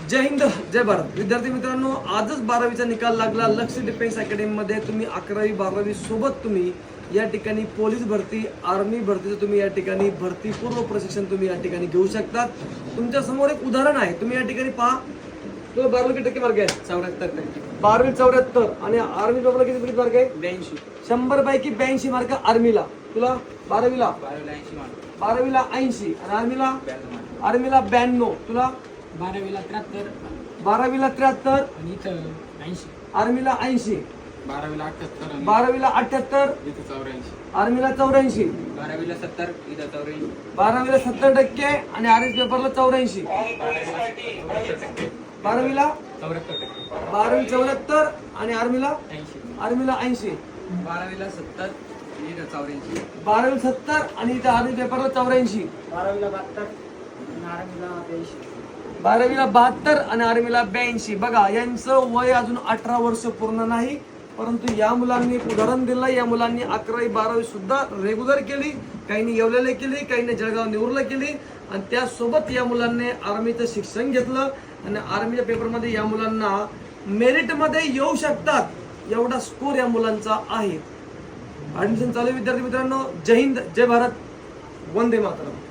जय हिंद जय भारत. विद्यार्थी मित्रांनो, आजच 12वीचा निकाल लागला. लक्ष डिफेन्स अकॅडमीमध्ये तुम्ही 11वी 12वी सोबत तुम्ही या ठिकाणी पोलीस भरती, आर्मी भरतीचं तुम्ही या ठिकाणी भरती पूर्व प्रशिक्षण तुम्ही या ठिकाणी घेऊ शकतात. तुमच्या समोर एक उदाहरण आहे. तुम्ही या ठिकाणी पहा, तुला 12वी किती टक्के मार्क आहे? 74%. 12वी 74 आणि आर्मी पेपरला किती मार्क आहे? 82. 100 पैकी 82 मार्क आर्मीला. तुला 12वीला 80 मार्क. 12वीला 80 आणि आर्मीला 92. तुला 12वीला 73 12वीला 73 आणि इथं 80. आर्मीला 80. 12वीला 78 आणि 12वीला 78 इथं 84. आर्मीला 84. 12वीला 70 इथं 84. 12वीला 70% आणि आर्मी पेपरला 84. 12वीला 74%. 12वी 74 आणि आर्मीला 80. आर्मीला 80. 12वीला 70 इथं 84. 12वी 70 आणि इथं आर्मी पेपरला 84. 12वीला 72 आणि आर्मीला 82. 12वीला 72 आणि आर्मीला 82. बघा, यांचं वय अजून 18 वर्ष पूर्ण नाही, परंतु या मुलांनी एक उदाहरण दिलं. या मुलांनी 11वी 12वी सुद्धा रेग्युलर केली, काहींनी येवलेले केली, काहींनी जळगाव निवृत्त केली आणि त्यासोबत या मुलांनी आर्मीचं शिक्षण घेतलं आणि आर्मीच्या पेपरमध्ये या मुलांना मेरिटमध्ये येऊ शकतात एवढा स्कोर या मुलांचा आहे. ऍडमिशन चालू आहे विद्यार्थी मित्रांनो. जय हिंद जय भारत, वंदे मातरम.